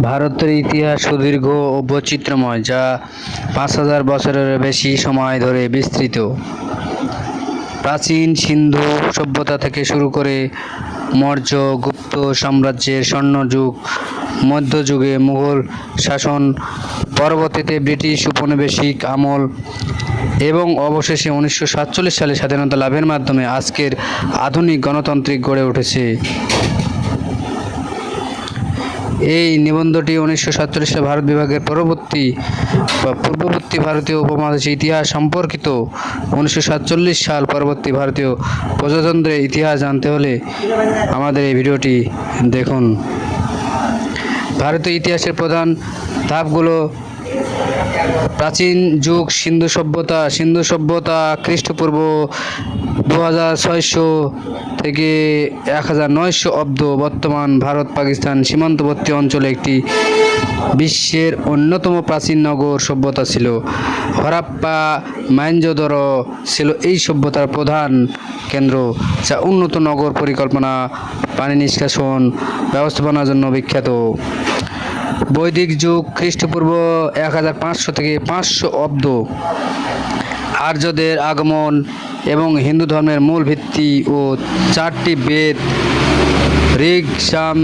ভারতের ইতিহাস সুদীর্ঘ ও বৈচিত্র্যময়, যা ৫,০০০ বছরের বেশি সময় ধরে বিস্তৃত। প্রাচীন সিন্ধু সভ্যতা থেকে শুরু করে মৌর্য, গুপ্ত সাম্রাজ্যের স্বর্ণযুগ, মধ্যযুগে মুঘল শাসন, পরবর্তীতে ব্রিটিশ উপনিবেশিক আমল এবং অবশেষে ১৯৪৭ সালে স্বাধীনতা লাভের মাধ্যমে আজকের আধুনিক গণতান্ত্রিক গড়ে উঠেছে। এই নিবন্ধটি ১৯৪৭ সালে ভারত বিভাগের পূর্ববর্তী ভারতীয় উপমহাদেশের ইতিহাস সম্পর্কিত। ১৯৪৭ সাল পরবর্তী ভারতীয় প্রজাতন্ত্রের ইতিহাস জানতে হলে আমাদের এই ভিডিওটি দেখুন। ভারতীয় ইতিহাসের প্রধান ধাপগুলো: প্রাচীন যুগ সিন্ধু সভ্যতা খ্রিস্টপূর্ব ২৬০০ থেকে ১৯০০ অব্দ। বর্তমান ভারত পাকিস্তান সীমান্তবর্তী অঞ্চলে একটি বিশ্বের অন্যতম প্রাচীন নগর সভ্যতা ছিল। হরাপ্পা মহেঞ্জোদারো ছিল এই সভ্যতার প্রধান কেন্দ্র, যা উন্নত নগর পরিকল্পনা, পানি নিষ্কাশন ব্যবস্থাপনার জন্য বিখ্যাত। বৈদিক যুগ খ্রিস্টপূর্ব ১৫০০ থেকে ৫০০ অব্দ। আর্যদের আগমন এবং হিন্দু ধর্মের মূল ভিত্তি ও ৪টি বেদ ঋগ, সাম,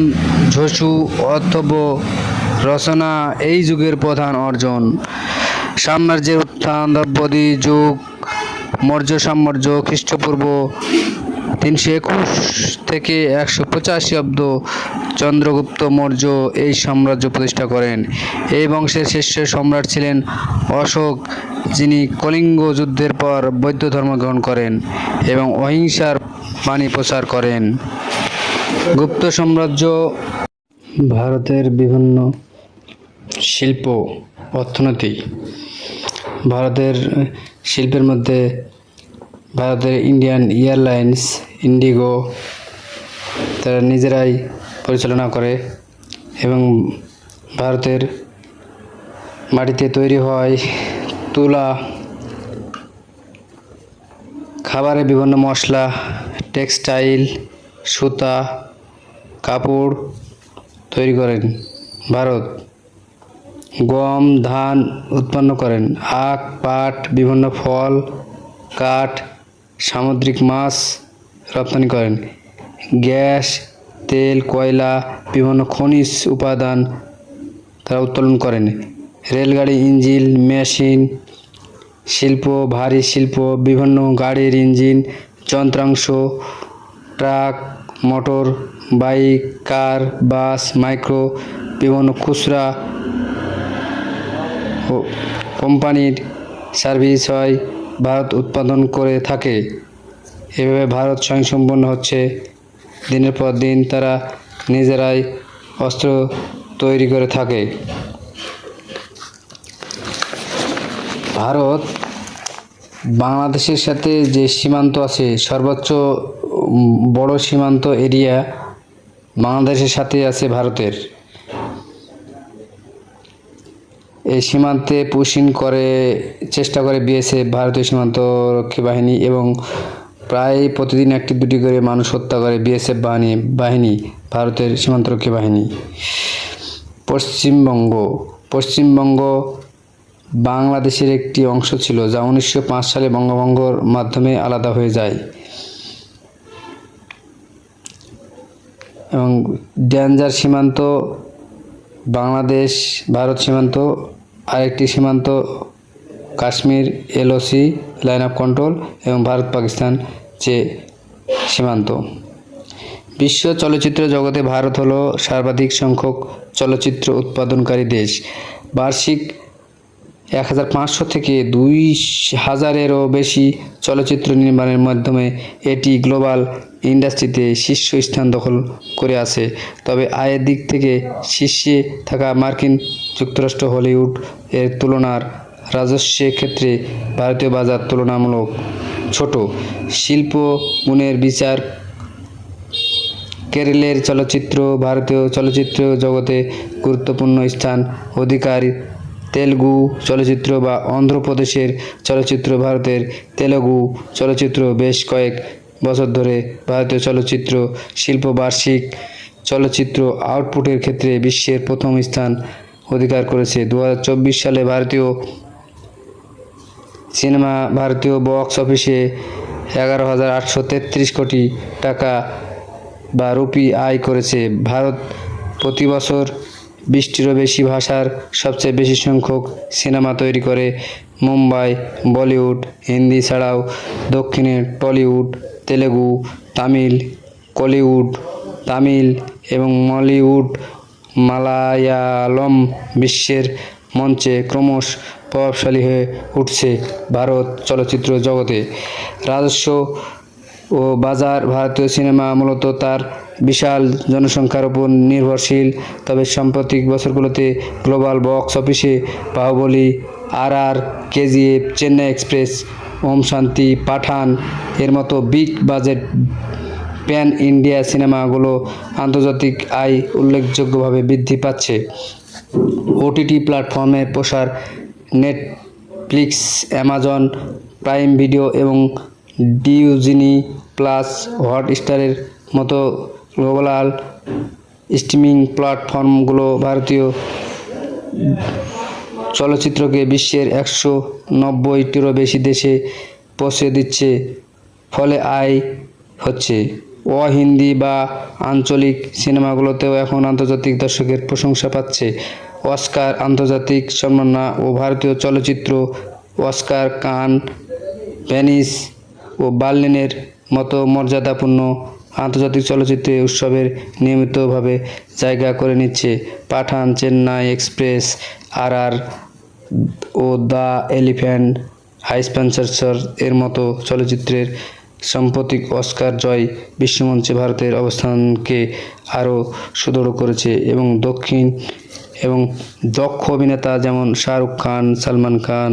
যজুঃ, অথর্ব রচনা এই যুগের প্রধান অর্জন। সাম্রাজ্যের উত্থান: দ্রবিড় যুগ, মৌর্য সাম্রাজ্য খ্রিস্টপূর্ব ৩২১ থেকে ১৮৫ অব্দ। চন্দ্রগুপ্ত মৌর্য এই সাম্রাজ্য প্রতিষ্ঠা করেন। এই বংশের শ্রেষ্ঠ সম্রাট ছিলেন অশোক, যিনি কলিঙ্গ যুদ্ধের পর বৌদ্ধ ধর্ম গ্রহণ করেন এবং অহিংসার বাণী প্রচার করেন। গুপ্ত সাম্রাজ্য: ভারতের বিভিন্ন শিল্প, অর্থনীতি। ভারতের শিল্পের মধ্যে ভারতের ইন্ডিয়ান এয়ারলাইন্স, ইন্ডিগো, তারা নিজেরাই পরিচালনা করে এবং ভারতের মাটিতে তৈরি হয় তুলা, খাবারের বিভিন্ন মশলা, টেক্সটাইল, সুতা, কাপড় তৈরি করেন। ভারত গম, ধান উৎপন্ন করেন। আখ, পাট, বিভিন্ন ফল, কাঠ, সামুদ্রিক মাছ রপ্তানি করেন। গ্যাস, তেল, কয়লা, বিভিন্ন খনিজ উপাদান তারা উত্তোলন করেন। রেলগাড়ি, ইঞ্জিন, মেশিন শিল্প, ভারী শিল্প, বিভিন্ন গাড়ির ইঞ্জিন, যন্ত্রাংশ, ট্রাক, মোটর বাইক, কার, বাস, মাইক্রো, বিভিন্ন খুচরা কোম্পানির সার্ভিস হয় ভারত উৎপাদন করে থাকে। এভাবে ভারত স্বয়ংসম্পূর্ণ হচ্ছে। দিনের পর দিন তারা নিজেরাই অস্ত্র তৈরি করে থাকে। ভারত বাংলাদেশের সাথে যে সীমান্ত আছে, সর্বোচ্চ বড় সীমান্ত এরিয়া বাংলাদেশের সাথে আছে ভারতের। এই সীমান্তে পুশিং করে চেষ্টা করে বিএসএফ, ভারতীয় সীমান্ত রক্ষী বাহিনী, এবং প্রায় প্রতিদিন একটি দুটি করে মানুষ হত্যা করে বিএসএফ বাহিনী, ভারতের সীমান্তরক্ষী বাহিনী। পশ্চিমবঙ্গ বাংলাদেশের একটি অংশ ছিল, যা ১৯০৫ সালে বঙ্গভঙ্গর মাধ্যমে আলাদা হয়ে যায়। এবং ডেঞ্জার সীমান্ত বাংলাদেশ ভারত সীমান্ত, আরেকটি সীমান্ত Kashmir LOC line of control, এবং ভারত পাকিস্তান যে সীমান্ত। বিশ্ব চলচ্চিত্র জগতে ভারত হলো সর্বাধিক সংখ্যক চলচ্চিত্র উৎপাদনকারী দেশ। বার্ষিক ১৫০০ থেকে ২০০০-এরও বেশি চলচ্চিত্র নির্মাণের মাধ্যমে এটি গ্লোবাল ইন্ডাস্ট্রিতে শীর্ষ স্থান দখল করে আছে। তবে আয়ের দিক থেকে শীর্ষে থাকা মার্কিন যুক্তরাষ্ট্র হলিউড এর তুলনার রাজস্বের ক্ষেত্রে ভারতীয় বাজার তুলনামূলক ছোট। শিল্প গুণের বিচার: কেরলের চলচ্চিত্র ভারতীয় চলচ্চিত্র জগতে গুরুত্বপূর্ণ স্থান অধিকার। তেলুগু চলচ্চিত্র বা অন্ধ্রপ্রদেশের চলচ্চিত্র ভারতের তেলুগু চলচ্চিত্র বেশ কয়েক বছর ধরে ভারতীয় চলচ্চিত্র শিল্প বার্ষিক চলচ্চিত্র আউটপুটের ক্ষেত্রে বিশ্বের প্রথম স্থান অধিকার করেছে। 2024 সালে ভারতীয় বক্স অফিসে 11,833 কোটি টাকা বা রুপি আয় করেছে। ভারত প্রতি বছর 20টিরও বেশি ভাষার সবচেয়ে বেশি সংখ্যক সিনেমা তৈরি করে। মুম্বাই, বলিউড, হিন্দি ছাড়াও দক্ষিণে টলিউড, তেলেগু, তামিল এবং মালায়ালম বিশ্বের মঞ্চে ক্রমশ প্রভাবশালী হয়ে উঠছে। ভারত চলচ্চিত্র জগতে রাজস্ব ও বাজার ভারতীয় সিনেমা মূলত তার বিশাল জনসংখ্যার উপর নির্ভরশীল, তবে সাম্প্রতিক বছরগুলোতে গ্লোবাল বক্স অফিসে Baahubali, RR, KGF, Chennai express, Om Shanti, Pathaan এর মতো বিগ বাজেট প্যান ইন্ডিয়া সিনেমাগুলো আন্তর্জাতিক আয় উল্লেখযোগ্যভাবে বৃদ্ধি পাচ্ছে। OTT প্ল্যাটফর্মের প্রসার নেটফ্লিক্স, অ্যামাজন প্রাইম ভিডিও এবং ডিজনি প্লাস, হটস্টারের মতো গ্লোবাল স্ট্রিমিং প্ল্যাটফর্মগুলো ভারতীয় চলচ্চিত্রকে বিশ্বের 190টিরও বেশি দেশে পৌঁছে দিচ্ছে। ফলে আয় হচ্ছে। অহিন্দি বা আঞ্চলিক সিনেমাগুলোতেও এখন আন্তর্জাতিক দর্শকের প্রশংসা পাচ্ছে। অস্কার আন্তর্জাতিক সম্মাননা ও ভারতীয় চলচ্চিত্র অস্কার, কান, ভেনিস ও বার্লিনের মতো মর্যাদাপূর্ণ আন্তর্জাতিক চলচ্চিত্র উৎসবের নিয়মিতভাবে জায়গা করে নিচ্ছে। পাঠান, চেন্নাই এক্সপ্রেস, RR ও দ্য এলিফ্যান্ট হাইস্পেন্সার এর মতো চলচ্চিত্রের সাম্প্রতিক অস্কার জয় বিশ্বমঞ্চে ভারতের অবস্থানকে আরও সুদৃঢ় করেছে এবং দক্ষ অভিনেতা যেমন শাহরুখ খান, সালমান খান,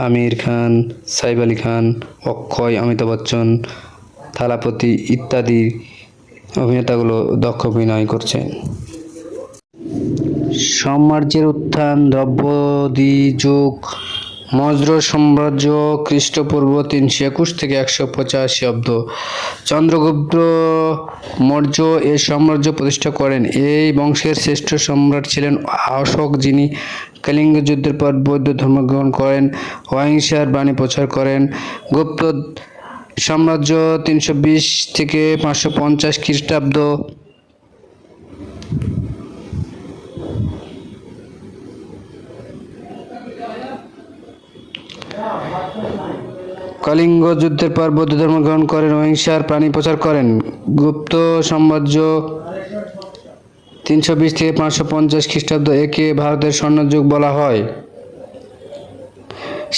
আমির খান, সাইফ আলী খান, অক্ষয়, অমিতাভ বচ্চন, থালাপতি ইত্যাদি অভিনেতাগুলো দক্ষ অভিনয় করছেন। সাম্রাজ্যের উত্থান, দ্রব্যাদি যুগ, মৌর্য সাম্রাজ্য, খ্রিস্টপূর্ব 321 থেকে 185 অব্দ। চন্দ্রগুপ্ত মৌর্য এই সাম্রাজ্য প্রতিষ্ঠা করেন। এই বংশের শ্রেষ্ঠ সম্রাট ছিলেন অশোক, যিনি কলিঙ্গ যুদ্ধের পর বৌদ্ধ ধর্ম গ্রহণ করেন, অহিংসার বাণী প্রচার করেন। গুপ্ত সাম্রাজ্য 320 থেকে 550 খ্রিস্টাব্দ। কলিঙ্গ যুদ্ধের পর বৌদ্ধ ধর্ম গ্রহণ করেন, অহিংসার বাণী প্রচার করেন। গুপ্ত সাম্রাজ্য 320 থেকে 550 খ্রিস্টাব্দ। একে ভারতের স্বর্ণযুগ বলা হয়।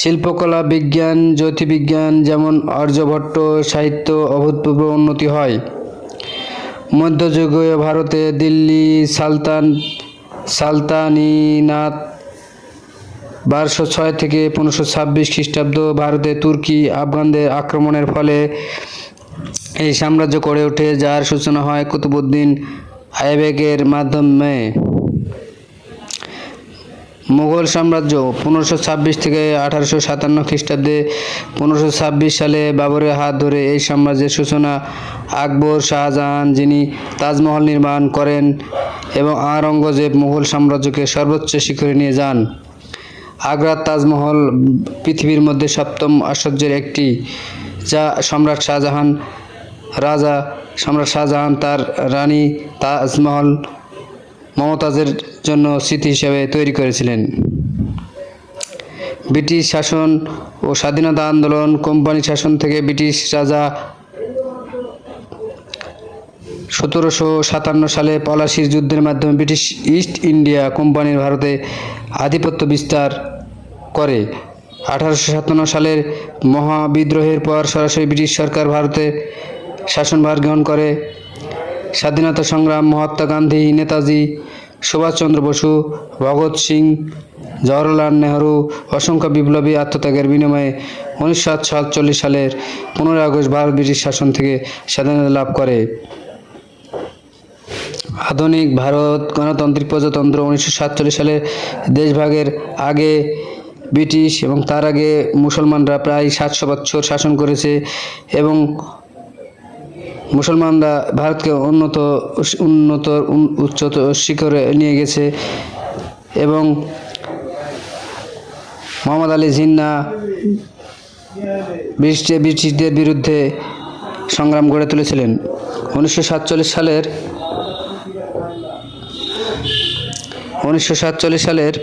শিল্পকলা, বিজ্ঞান, জ্যোতির্বিজ্ঞান যেমন আর্যভট্ট, সাহিত্য অভূতপূর্ব উন্নতি হয়। মধ্যযুগীয় ভারতে দিল্লি সালতানিনাত 1206 থেকে 1526 খ্রিস্টাব্দ। ভারতে তুর্কি আফগানদের আক্রমণের ফলে এই সাম্রাজ্য গড়ে ওঠে, যার সূচনা হয় কুতুবউদ্দিন আইবেকের মাধ্যমে। মুঘল সাম্রাজ্য 1526 থেকে 1857 খ্রিস্টাব্দে। 1526 সালে বাবরের হাত ধরে এই সাম্রাজ্যের সূচনা। আকবর, শাহজাহান, যিনি তাজমহল নির্মাণ করেন, এবং আওরঙ্গজেব মুঘল সাম্রাজ্যকে সর্বোচ্চ শিখরে নিয়ে যান। আগ্রার তাজমহল পৃথিবীর মধ্যে সপ্তম আশ্চর্যের একটি, যা সম্রাট শাহজাহান তার রানী তাজমহল মমতাজের জন্য স্মৃতি হিসেবে তৈরি করেছিলেন। ব্রিটিশ শাসন ও স্বাধীনতা আন্দোলন, কোম্পানি শাসন থেকে ব্রিটিশ রাজা 1757 সালে পলাশির যুদ্ধের মাধ্যমে ব্রিটিশ ইস্ট ইন্ডিয়া কোম্পানির ভারতে আধিপত্য বিস্তার করে। 1857 সালের মহাবিদ্রোহের পর সরাসরি ব্রিটিশ সরকার ভারতের শাসনভার গ্রহণ করে। স্বাধীনতা সংগ্রাম, মহাত্মা গান্ধী, নেতাজি সুভাষচন্দ্র বসু, ভগৎ সিং, জওহরলাল নেহরু অসংখ্য বিপ্লবী আত্মত্যাগের বিনিময়ে 1947 সালের 15 আগস্ট ভারত ব্রিটিশ শাসন থেকে স্বাধীনতা লাভ করে। আধুনিক ভারত গণতান্ত্রিক প্রজাতন্ত্র। 1947 সালের দেশভাগের আগে ব্রিটিশ এবং তার আগে মুসলমানরা প্রায় 700 বছর শাসন করেছে এবং মুসলমানরা ভারতকে উচ্চ শিখরে নিয়ে গেছে এবং মোহাম্মদ আলী জিন্নাহ ব্রিটিশদের বিরুদ্ধে সংগ্রাম গড়ে তুলেছিলেন। 1947 সালের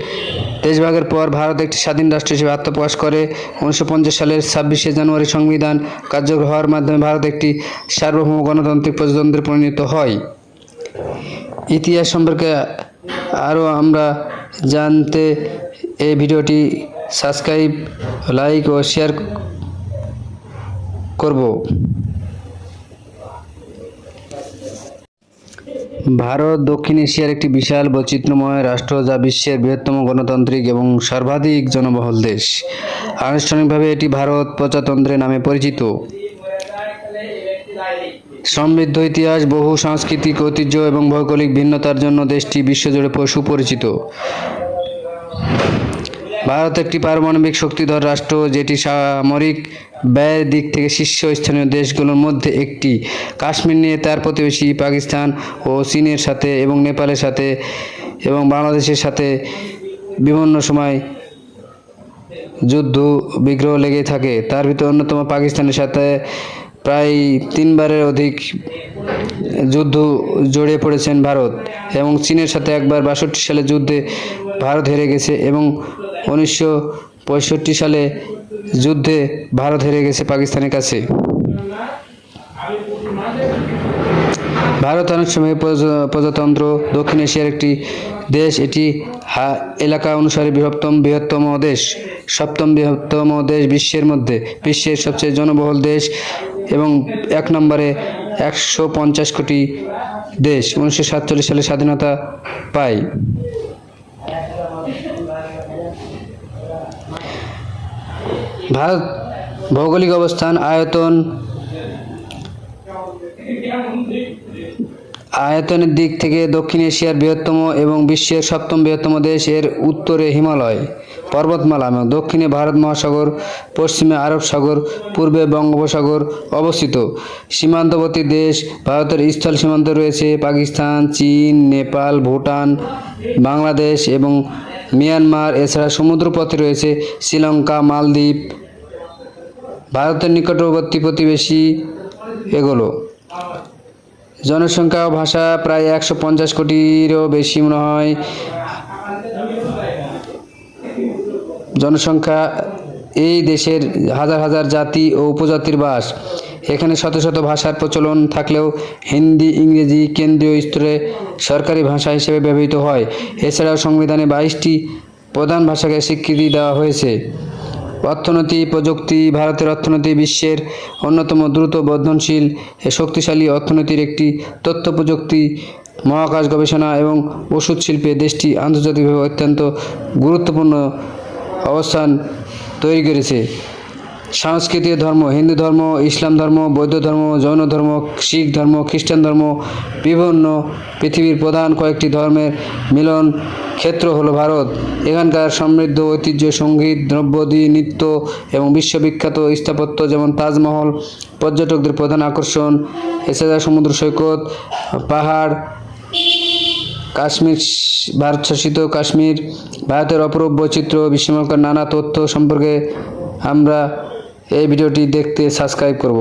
দেশভাগের পর ভারত একটি স্বাধীন রাষ্ট্র হিসেবে আত্মপ্রকাশ করে। 1950 সালের 26শে জানুয়ারি সংবিধান কার্যকর হওয়ার মাধ্যমে ভারত একটি সার্বভৌম গণতান্ত্রিক প্রজাতন্ত্রে পরিণত হয়। ইতিহাস সম্পর্কে আরও আমরা জানতে এই ভিডিওটি সাবস্ক্রাইব, লাইক ও শেয়ার করব। ভারত দক্ষিণ এশিয়ার একটি বিশাল বৈচিত্র্যময় রাষ্ট্র, যা বিশ্বের বৃহত্তম গণতান্ত্রিক এবং সর্বাধিক জনবহুল দেশ। আনুষ্ঠানিকভাবে এটি ভারত প্রজাতন্ত্র নামে পরিচিত। সমৃদ্ধ ইতিহাস, বহু সাংস্কৃতিক ঐতিহ্য এবং ভৌগোলিক ভিন্নতার জন্য দেশটি বিশ্বজুড়ে সুপরিচিত। ভারত একটি পারমাণবিক শক্তিধর রাষ্ট্র, যেটি সামরিক ব্যয়ের দিক থেকে শীর্ষস্থানীয় দেশগুলোর মধ্যে একটি। কাশ্মীর নিয়ে তার প্রতিবেশী পাকিস্তান ও চীনের সাথে এবং নেপালের সাথে এবং বাংলাদেশের সাথে বিভিন্ন সময় যুদ্ধ বিগ্রহ লেগে থাকে। তার ভিতর অন্যতম পাকিস্তানের সাথে প্রায় 3 বারের অধিক যুদ্ধ জড়িয়ে পড়েছেন ভারত, এবং চীনের সাথে একবার 62 সালে যুদ্ধে ভারত হেরে গেছে এবং 1965 সালে যুদ্ধে ভারত হেরে গেছে পাকিস্তানের কাছে। ভারত আনুষ্ঠানিক প্রজাতন্ত্র দক্ষিণ এশিয়ার একটি দেশ। এটি এলাকা অনুসারে বৃহত্তম দেশ, 7ম বৃহত্তম দেশ বিশ্বের মধ্যে, বিশ্বের সবচেয়ে জনবহুল দেশ এবং 1 নম্বরে 150 কোটি দেশ। 1947 সালে স্বাধীনতা পায়। ভারত ভৌগোলিক অবস্থান, আয়তনের দিক থেকে দক্ষিণ এশিয়ার বৃহত্তম এবং বিশ্বের 7ম বৃহত্তম দেশ। এর উত্তরে হিমালয় পর্বতমালা এবং দক্ষিণে ভারত মহাসাগর, পশ্চিমে আরব সাগর, পূর্বে বঙ্গোপসাগর অবস্থিত। সীমান্তবর্তী দেশ, ভারতের স্থল সীমান্তে রয়েছে পাকিস্তান, চীন, নেপাল, ভুটান, বাংলাদেশ এবং মিয়ানমার। এছাড়া সমুদ্রপথে রয়েছে শ্রীলঙ্কা, মালদ্বীপ। ভারতের নিকটবর্তী প্রতিবেশী এগুলো। জনসংখ্যা ও ভাষা প্রায় 150 কোটিরও বেশি মনে হয়। জনসংখ্যা, এই দেশের হাজার হাজার জাতি ও উপজাতির বাস। এখানে শত শত ভাষার প্রচলন থাকলেও হিন্দি, ইংরেজি কেন্দ্রীয় স্তরে সরকারি ভাষা হিসেবে ব্যবহৃত হয়। এছাড়াও সংবিধানে 22টি প্রধান ভাষাকে স্বীকৃতি দেওয়া হয়েছে। অর্থনীতি, প্রযুক্তি। ভারতের অর্থনীতি বিশ্বের অন্যতম দ্রুত বর্ধনশীল শক্তিশালী অর্থনীতির একটি। তথ্য প্রযুক্তি, মহাকাশ গবেষণা এবং ওষুধ শিল্পে দেশটি আন্তর্জাতিকভাবে অত্যন্ত গুরুত্বপূর্ণ অবস্থান তৈরি করেছে। সংস্কৃতি, ধর্ম, হিন্দু ধর্ম, ইসলাম ধর্ম, বৌদ্ধ ধর্ম, জৈন ধর্ম, শিখ ধর্ম, খ্রিস্টান ধর্ম, বিভিন্ন পৃথিবীর প্রধান কয়েকটি ধর্মের মিলন ক্ষেত্র হলো ভারত। এখানকার সমৃদ্ধ ঐতিহ্য, সঙ্গীত, দ্রব্যাদি, নৃত্য এবং বিশ্ববিখ্যাত স্থাপত্য যেমন তাজমহল পর্যটকদের প্রধান আকর্ষণ। এছাড়া সমুদ্র সৈকত, পাহাড়, কাশ্মীর, ভারত শাসিত কাশ্মীর, ভারতের অপরূপ বৈচিত্র্য, বিস্ময়কর নানা তথ্য সম্পর্কে আমরা এই ভিডিওটি দেখতে সাবস্ক্রাইব করব।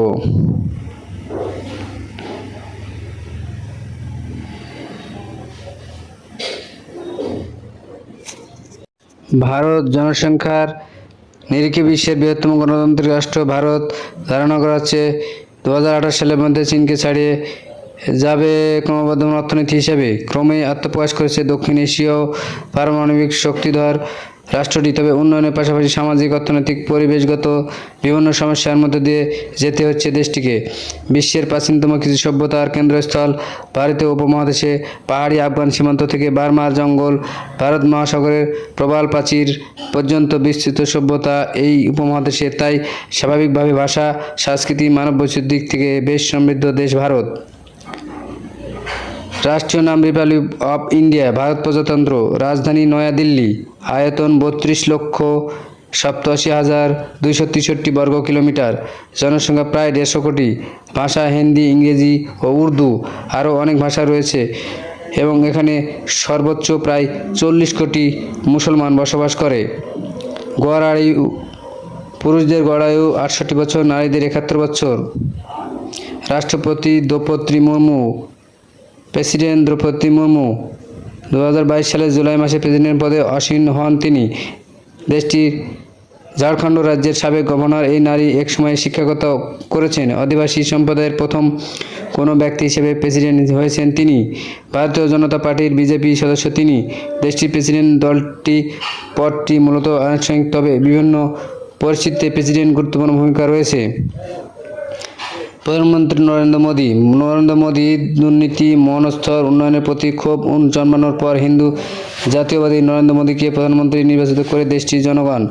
ভারত জনসংখ্যার নিরিখে বিশ্বের বৃহত্তম গণতান্ত্রিক রাষ্ট্র। ভারত ধারণা করা হচ্ছে 2018 সালের মধ্যে চীনকে ছাড়িয়ে যাবে ক্রমবর্ধমান অর্থনীতি হিসেবে। ক্রমেই আত্মপ্রকাশ করেছে দক্ষিণ এশীয় পারমাণবিক শক্তিধর রাষ্ট্রটি। তবে উন্নয়নের পাশাপাশি সামাজিক, অর্থনৈতিক, পরিবেশগত বিভিন্ন সমস্যার মধ্যে দিয়ে যেতে হচ্ছে দেশটিকে। বিশ্বের প্রাচীনতম কৃষি সভ্যতার কেন্দ্রস্থল ভারতীয় উপমহাদেশে পাহাড়ি আফগান সীমান্ত থেকে বার্মার জঙ্গল, ভারত মহাসাগরের প্রবাল প্রাচীর পর্যন্ত বিস্তৃত সভ্যতা এই উপমহাদেশে। তাই স্বাভাবিকভাবে ভাষা, সংস্কৃতি, মানব বৈচিত্র্যের দিক থেকে বেশ সমৃদ্ধ দেশ ভারত। রাষ্ট্রীয় নাম রিপাবলিক অফ ইন্ডিয়া, ভারত প্রজাতন্ত্র। রাজধানী নয়াদিল্লি। আয়তন 32 লক্ষ 87,263 বর্গ কিলোমিটার, জনসংখ্যা প্রায় 150 কোটি, ভাষা হিন্দি, ইংরেজি ও উর্দু, আরও অনেক ভাষা রয়েছে এবং এখানে সর্বোচ্চ প্রায় 40 কোটি মুসলমান বসবাস করে। গড় আয়ু, পুরুষদের গড় আয়ু 68 বছর, নারীদের 71 বছর। রাষ্ট্রপতি দ্রৌপদী মুর্মু, প্রেসিডেন্ট দ্রৌপদী মুর্মু 2022 সালের জুলাই মাসে প্রেসিডেন্ট পদে আসীন হন তিনি। দেশটির ঝাড়খণ্ড রাজ্যের সাবেক গভর্নর এই নারী একসময় শিক্ষকতা করেছেন। আদিবাসী সম্প্রদায়ের প্রথম কোনো ব্যক্তি হিসেবে প্রেসিডেন্ট হয়েছেন তিনি। ভারতীয় জনতা পার্টির বিজেপি সদস্য তিনি। দেশটির প্রেসিডেন্ট পদটি মূলত আনুষ্ঠানিক, তবে বিভিন্ন পরিস্থিতিতে প্রেসিডেন্ট গুরুত্বপূর্ণ ভূমিকা রয়েছে। প্রধানমন্ত্রী নরেন্দ্র মোদী দুর্নীতি, মনস্তর উন্নয়নের প্রতি ক্ষোভ জন্মানোর পর হিন্দু জাতীয়বাদী নরেন্দ্র মোদীকে প্রধানমন্ত্রী নির্বাচিত করে দেশটির জনগণ।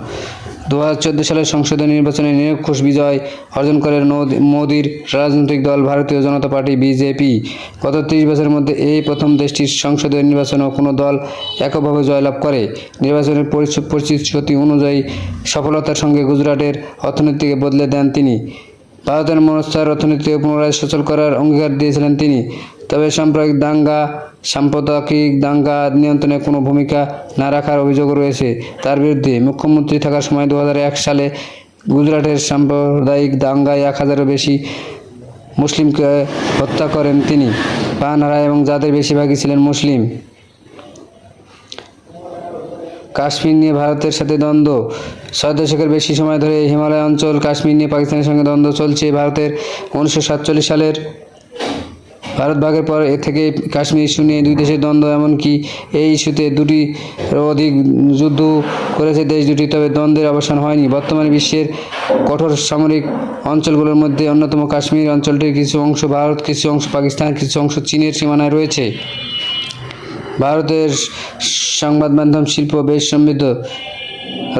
2014 সালের সংসদীয় নির্বাচনে নিরঙ্কুশ বিজয় অর্জন করে মোদীর রাজনৈতিক দল ভারতীয় জনতা পার্টি বিজেপি। গত 30 বছরের মধ্যে এই প্রথম দেশটির সংসদীয় নির্বাচনেও কোনো দল এককভাবে জয়লাভ করে। নির্বাচনের প্রতিশ্রুতি অনুযায়ী সফলতার সঙ্গে গুজরাটের অর্থনীতিকে বদলে দেন তিনি। ভারতের মনস্তার অর্থনীতিকে পুনরায় সচল করার অঙ্গীকার দিয়েছিলেন তিনি। তবে সাম্প্রদায়িক দাঙ্গা নিয়ন্ত্রণে কোনো ভূমিকা না রাখার অভিযোগ রয়েছে তার বিরুদ্ধে। মুখ্যমন্ত্রী থাকার সময় 2001 সালে গুজরাটের সাম্প্রদায়িক দাঙ্গায় 1000-এরও বেশি মুসলিমকে হত্যা করেন তিনি, প্রাণ হারায় এবং যাদের বেশিরভাগই ছিলেন মুসলিম। কাশ্মীর নিয়ে ভারতের সাথে দ্বন্দ্ব। 6 দশকের বেশি সময় ধরে হিমালয় অঞ্চল কাশ্মীর নিয়ে পাকিস্তানের সঙ্গে দ্বন্দ্ব চলছে। ভারতের 1947 সালের ভারত ভাগের পর থেকে কাশ্মীর ইস্যু নিয়ে দুই দেশের দ্বন্দ্ব, এমনকি এই ইস্যুতে 2টিরও অধিক যুদ্ধ করেছে দেশ দুটি, তবে দ্বন্দ্বের অবসান হয়নি। বর্তমানে বিশ্বের কঠোর সামরিক অঞ্চলগুলোর মধ্যে অন্যতম কাশ্মীর অঞ্চলটির কিছু অংশ ভারত, কিছু অংশ পাকিস্তান, কিছু অংশ চীনের সীমানায় রয়েছে। ভারতের সংবাদ মাধ্যম শিল্প বেশ সমৃদ্ধ।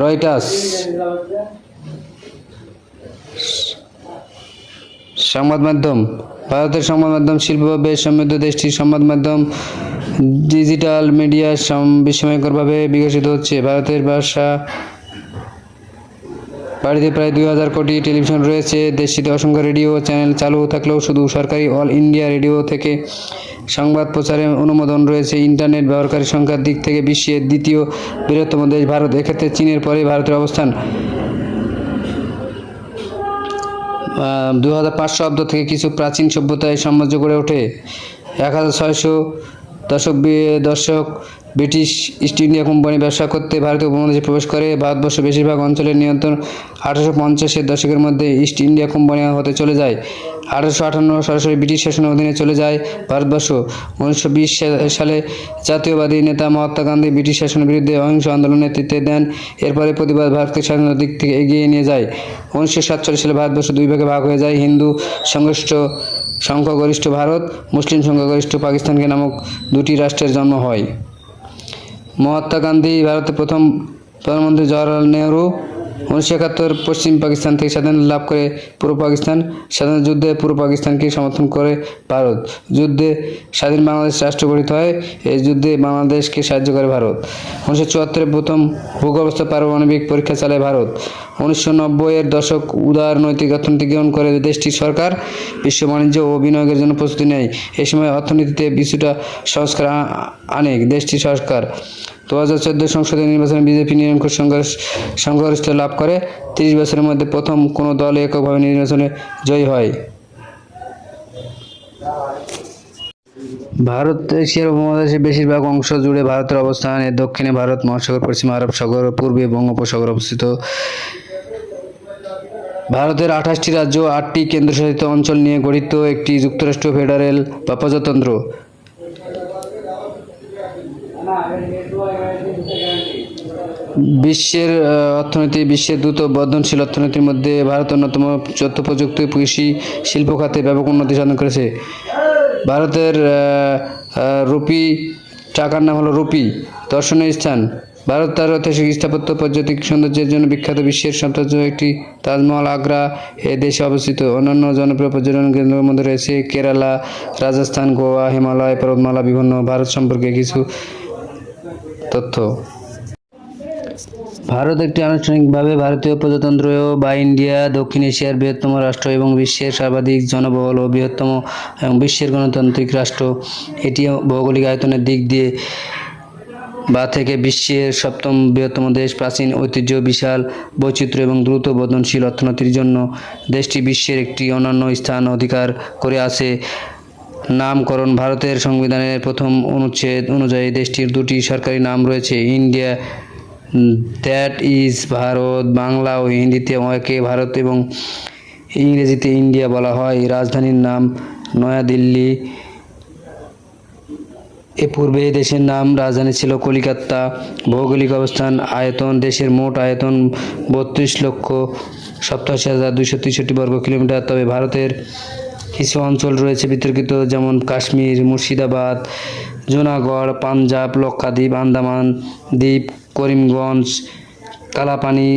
রয়টার্স সংবাদ মাধ্যম। ভারতের সংবাদ মাধ্যম শিল্প বেশ সমৃদ্ধ। দেশটির সংবাদ মাধ্যম ডিজিটাল মিডিয়া বিস্ময়করভাবে বিকশিত হচ্ছে। ভারতের বাড়িতে প্রায় 2000 কোটি টেলিভিশন রয়েছে। দেশটিতে অসংখ্য রেডিও চ্যানেল চালু থাকলেও শুধু সরকারি অল ইন্ডিয়া রেডিও থেকে সংবাদ প্রচারের অনুমোদন রয়েছে। ইন্টারনেট ব্যবহারকারীর সংখ্যার দিক থেকে বিশ্বের দ্বিতীয় বৃহত্তম দেশ ভারত। এক্ষেত্রে চীনের পরে ভারতের অবস্থান। 2500 অব্দ থেকে কিছু প্রাচীন সভ্যতায় সাম্রাজ্য গড়ে ওঠে। 1600 দশক ব্রিটিশ ইস্ট ইন্ডিয়া কোম্পানি ব্যবসা করতে ভারতীয় উপমহাদেশে প্রবেশ করে। ভারতবর্ষের বেশিরভাগ অঞ্চলের নিয়ন্ত্রণ 1850-এর দশকের মধ্যে ইস্ট ইন্ডিয়া কোম্পানি হতে চলে যায়। 1858 সরাসরি ব্রিটিশ শাসনের অধীনে চলে যায় ভারতবর্ষ। 1920 সালে জাতীয়বাদী নেতা মহাত্মা গান্ধী ব্রিটিশ শাসনের বিরুদ্ধে অহিংস আন্দোলনের নেতৃত্ব দেন। এরপরে প্রতিবাদ ভারতকে স্বাধীনতার দিক থেকে এগিয়ে নিয়ে যায়। 1947 সালে ভারতবর্ষ দুই ভাগে ভাগ হয়ে যায়। হিন্দু সংখ্যাগরিষ্ঠ ভারত, মুসলিম সংখ্যাগরিষ্ঠ পাকিস্তানকে নামক দুটি রাষ্ট্রের জন্ম হয়। মহাত্মা গান্ধী, ভারতের প্রথম প্রধানমন্ত্রী জওহরলাল নেহরু। 1971 পশ্চিম পাকিস্তান থেকে স্বাধীনতা লাভ করে পূর্ব পাকিস্তান। স্বাধীনতা যুদ্ধে পূর্ব পাকিস্তানকে সমর্থন করে ভারত। যুদ্ধে স্বাধীন বাংলাদেশ রাষ্ট্র গঠিত হয়। এই যুদ্ধে বাংলাদেশকে সাহায্য করে ভারত। 1974 প্রথম ভূগর্ভস্থ পারমাণবিক পরীক্ষা চালায় ভারত। 1990-এর দশক উদার নৈতিক অর্থনীতি গ্রহণ করে দেশটির সরকার বিশ্ব বাণিজ্য ও বিনিয়োগের জন্য প্রস্তুতি নেয়। এই সময় অর্থনীতিতে কিছুটা সংস্কার আনে দেশটির সরকার। 2014 সংসদীয় নির্বাচনে বিজেপি নিরঙ্কুশ সংখ্যাগরিষ্ঠতা লাভ করে। 30 বছরের মধ্যে প্রথম কোনো দল এককভাবে নির্বাচনে জয়ী হয়। ভারত এশিয়ার উপমহাদেশের বেশিরভাগ অংশ জুড়ে ভারতের অবস্থান। এর দক্ষিণে ভারত মহাসাগর, পশ্চিমে আরব সাগর, পূর্বে বঙ্গোপসাগর অবস্থিত। ভারতের 28টি রাজ্য, 8টি কেন্দ্রশাসিত অঞ্চল নিয়ে গঠিত একটি যুক্তরাষ্ট্র ফেডারেল বা প্রজাতন্ত্র। বিশ্বের অর্থনীতি। বিশ্বের দ্রুত বর্ধনশীল অর্থনীতির মধ্যে ভারত অন্যতম। তথ্য প্রযুক্তি, কৃষি, শিল্প খাতে ব্যাপক উন্নতি সাধন করেছে। ভারতের রুপি টাকার নাম হলো রুপি। দর্শনীয় স্থান। ভারত তার ঐতিহাসিক স্থাপত্য, পর্যটক সৌন্দর্যের জন্য বিখ্যাত। বিশ্বের সবচেয়ে একটি তাজমহল আগ্রা এ দেশে অবস্থিত। অন্যান্য জনপ্রিয় পর্যটন কেন্দ্রের মধ্যে রয়েছে কেরালা, রাজস্থান, গোয়া, হিমালয় পর্বতমালা। বিভিন্ন ভারত সম্পর্কে কিছু তথ্য। ভারত একটি আনুষ্ঠানিকভাবে ভারতীয় প্রজাতন্ত্র বা ইন্ডিয়া দক্ষিণ এশিয়ার বৃহত্তম রাষ্ট্র এবং বিশ্বের সর্বাধিক জনবহুল ও বৃহত্তম এবং বিশ্বের গণতান্ত্রিক রাষ্ট্র। এটি ভৌগোলিক আয়তনের দিক দিয়ে থেকে বিশ্বের সপ্তম বৃহত্তম দেশ। প্রাচীন ঐতিহ্য, বিশাল বৈচিত্র্য এবং দ্রুত বর্ধনশীল অর্থনীতির জন্য দেশটি বিশ্বের একটি অনন্য স্থান অধিকার করে আছে। নামকরণ: ভারতের সংবিধানের প্রথম অনুচ্ছেদ অনুযায়ী দেশটির দুটি সরকারি নাম রয়েছে: India, that is Bharat, Bangla ও হিন্দিতে একে ভারত এবং ইংরেজিতে ইন্ডিয়া বলা হয়। রাজধানীর নাম নয়াদিল্লি। এ পূর্বে দেশের নাম রাজধানী ছিল কলিকাতা। ভৌগোলিক অবস্থান: আয়তন: দেশের মোট আয়তন 32,87,263 বর্গ কিলোমিটার। তবে ভারতের কিছু অঞ্চল রয়েছে বিতর্কিত, যেমন কাশ্মীর, মুর্শিদাবাদ, জুনাগড়, পাঞ্জাব, লক্ষাদ্বীপ, আন্দামান দ্বীপ, করিমগঞ্জ, কালাপানি,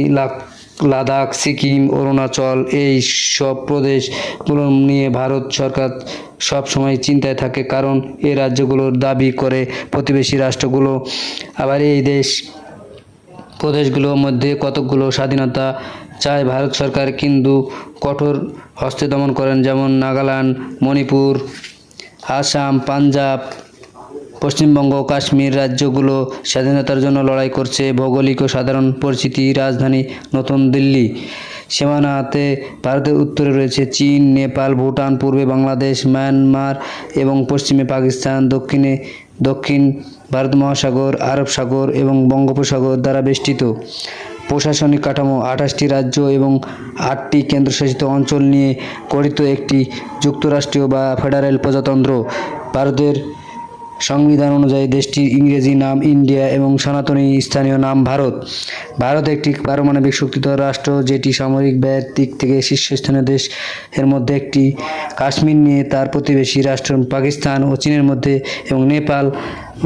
লাদাখ, সিকিম, অরুণাচল। এই সব প্রদেশগুলো নিয়ে ভারত সরকার সব সময় চিন্তায় থাকে, কারণ এই রাজ্যগুলোর দাবি করে প্রতিবেশী রাষ্ট্রগুলো আবার এই প্রদেশগুলোর মধ্যে কতকগুলো স্বাধীনতা চায়। ভারত সরকার কিন্তু কঠোর হস্তে দমন করেন, যেমন নাগাল্যান্ড, মণিপুর, আসাম, পাঞ্জাব, পশ্চিমবঙ্গ, কাশ্মীর রাজ্যগুলো স্বাধীনতার জন্য লড়াই করছে। ভৌগোলিক ও সাধারণ পরিচিতি: রাজধানী নতুন দিল্লি। সীমানাতে ভারতের উত্তরে রয়েছে চীন, নেপাল, ভুটান, পূর্বে বাংলাদেশ, মায়ানমার এবং পশ্চিমে পাকিস্তান। দক্ষিণ ভারত মহাসাগর, আরব সাগর এবং বঙ্গোপসাগর দ্বারা বেষ্টিত। প্রশাসনিক কাঠামো: 28টি রাজ্য এবং 8টি কেন্দ্রশাসিত অঞ্চল নিয়ে গঠিত একটি যুক্তরাষ্ট্রীয় বা ফেডারেল প্রজাতন্ত্র। ভারতের সংবিধান অনুযায়ী দেশটির ইংরেজি নাম ইন্ডিয়া এবং সনাতনী স্থানীয় নাম ভারত। ভারত একটি পারমাণবিক শক্তিধর রাষ্ট্র, যেটি সামরিক ব্যয়ের দিক থেকে শীর্ষস্থানীয় দেশ এর মধ্যে একটি। কাশ্মীর নিয়ে তার প্রতিবেশী রাষ্ট্র পাকিস্তান ও চীনের মধ্যে এবং নেপাল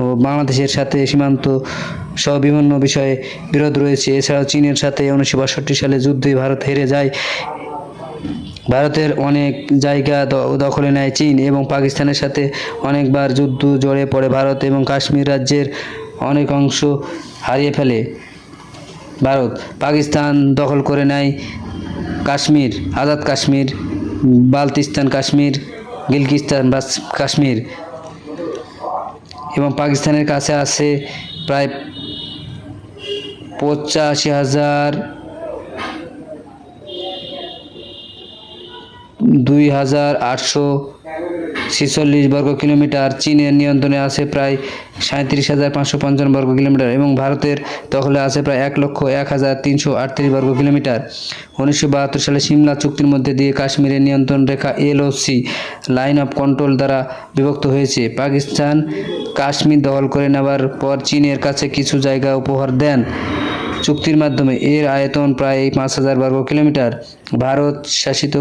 ও বাংলাদেশের সাথে সীমান্ত সহ বিভিন্ন বিষয়ে বিরোধ রয়েছে। এছাড়াও চীনের সাথে 1962 সালে যুদ্ধে ভারত হেরে যায়। ভারতের অনেক জায়গা দখলে নেয় চীন এবং পাকিস্তানের সাথে অনেকবার যুদ্ধ জড়িয়ে পড়ে ভারত এবং কাশ্মীর রাজ্যের অনেক অংশ হারিয়ে ফেলে ভারত। পাকিস্তান দখল করে নেয় কাশ্মীর, আজাদ কাশ্মীর, বালতিস্তান কাশ্মীর, গিলগিস্তান কাশ্মীর এবং পাকিস্তানের কাছে আছে প্রায় 85,2846 বর্গ কিলোমিটার। চীনের নিয়ন্ত্রণে আছে প্রায় 37,555 বর্গ কিলোমিটার এবং ভারতের দখলে আছে প্রায় 1,01,338 বর্গ কিলোমিটার। 1972 সালে সিমলা চুক্তির মধ্যে দিয়ে কাশ্মীরের নিয়ন্ত্রণ রেখা এলওসি, লাইন অফ কন্ট্রোল দ্বারা বিভক্ত হয়েছে। পাকিস্তান কাশ্মীর দখল করে নেবার পর চীনের কাছে কিছু জায়গা উপহার দেন চুক্তির মাধ্যমে। এর আয়তন প্রায় 5,000 বর্গ কিলোমিটার। ভারত শাসিত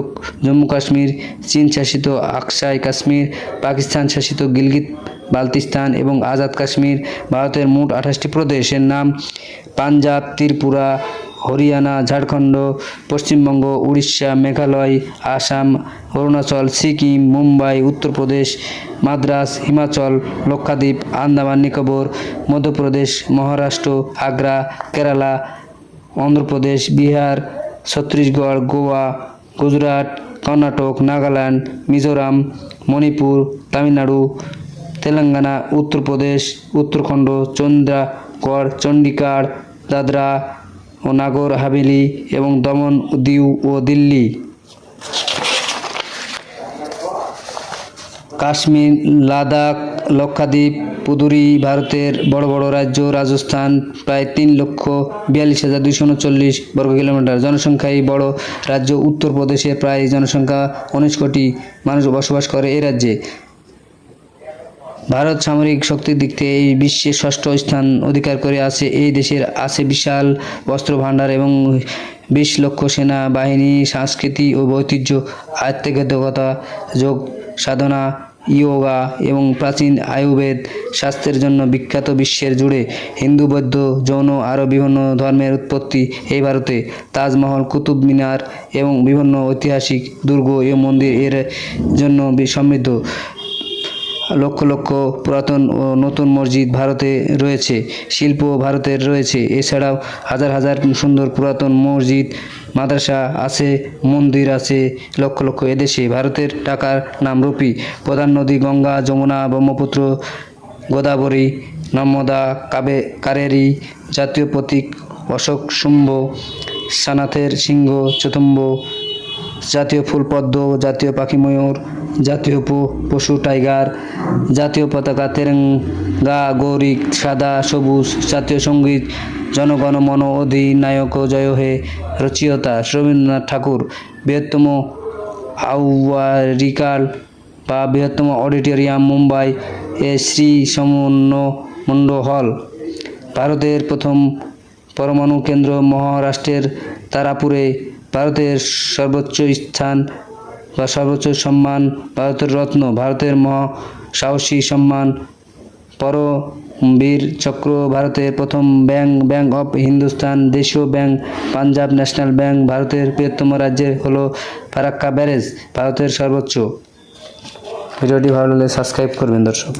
জম্মু কাশ্মীর, চীন শাসিত আকসাই কাশ্মীর, পাকিস্তান শাসিত গিলগিত বালতিস্তান এবং আজাদ কাশ্মীর। ভারতের মোট 28টি প্রদেশের নাম: পাঞ্জাব, ত্রিপুরা, হরিয়ানা, ঝাড়খণ্ড, পশ্চিমবঙ্গ, উড়িষ্যা, মেঘালয়, আসাম, অরুণাচল, সিকিম, মুম্বাই, উত্তরপ্রদেশ, মাদ্রাজ, হিমাচল, লক্ষাদ্বীপ, আন্দামান নিকোবর, মধ্যপ্রদেশ, মহারাষ্ট্র, আগ্রা, কেরালা, অন্ধ্রপ্রদেশ, বিহার, ছত্তিশগড়, গোয়া, গুজরাট, কর্ণাটক, নাগাল্যান্ড, মিজোরাম, মণিপুর, তামিলনাড়ু, তেলেঙ্গানা, উত্তরপ্রদেশ, উত্তরাখণ্ড, চন্দ্রগড়, চণ্ডীগড়, দাদরা ও নাগর হাভেলি এবং দমন, দিউ ও দিল্লি। কাশ্মীর, লাদাখ, লক্ষাদ্বীপ, পুদুরি ভারতের বড় বড় রাজ্য। রাজস্থান প্রায় 3,42,239 বর্গ কিলোমিটার। জনসংখ্যায় বড় রাজ্য উত্তরপ্রদেশে প্রায় জনসংখ্যা 19 কোটি মানুষ বসবাস করে এই রাজ্যে। ভারত সামরিক শক্তির দিক থেকে এই বিশ্বের 6ষ্ঠ স্থান অধিকার করে আছে। এই দেশের আছে বিশাল অস্ত্র ভাণ্ডার এবং 20 লক্ষ সেনা বাহিনী। সংস্কৃতি ও ঐতিহ্য: আধ্যাত্মিকতা, যোগ সাধনা, ইয়োগা এবং প্রাচীন আয়ুর্বেদ স্বাস্থ্যের জন্য বিখ্যাত। বিশ্বের জুড়ে হিন্দু, বৌদ্ধ, জৈন আরও বিভিন্ন ধর্মের উৎপত্তি এই ভারতে। তাজমহল, কুতুব মিনার এবং বিভিন্ন ঐতিহাসিক দুর্গ ও মন্দির এর জন্য সমৃদ্ধ। লক্ষ লক্ষ পুরাতন ও নতুন মসজিদ ভারতে রয়েছে, শিল্প ভারতের রয়েছে। এছাড়াও হাজার হাজার সুন্দর পুরাতন মসজিদ, মাদ্রাসা আছে, মন্দির আছে লক্ষ লক্ষ। এদেশে ভারতের টাকার নাম রুপি। প্রধান নদী গঙ্গা, যমুনা, ব্রহ্মপুত্র, গোদাবরী, নর্মদা, কাবেরী। জাতীয় প্রতীক অশোক স্তম্ভ, সানাথের সিংহ, চতুম্ব। জাতীয় ফুল পদ্ম, জাতীয় পাখি ময়ূর, জাতীয় পশু টাইগার। জাতীয় পতাকা তেরঙ্গা, গৌরী সাদা সবুজ। জাতীয় সঙ্গীত জনগণ মন অধিনায়ক জয় হে রচয়িতা রবীন্দ্রনাথ ঠাকুর। বৃহত্তম আউয়ারিকাল বা বৃহত্তম অডিটোরিয়াম মুম্বাই এ শ্রী সমনন্দ হল। ভারতের প্রথম পরমাণু কেন্দ্র মহারাষ্ট্রের তারাপুরে। ভারতের সর্বোচ্চ স্থান বা সর্বোচ্চ সম্মান ভারতের রত্ন। ভারতের সাহসী সম্মান পরমবীর চক্র। ভারতের প্রথম ব্যাংক, ব্যাংক অফ হিন্দুস্তান। দেশীয় ব্যাংক, পাঞ্জাব ন্যাশনাল ব্যাংক। ভারতের বৃহত্তম রাজ্য হলো ফারাক্কা ব্যারেজ, ভারতের সর্বোচ্চ। ভিডিওটি ভালো লাগলে সাবস্ক্রাইব করবেন দর্শক।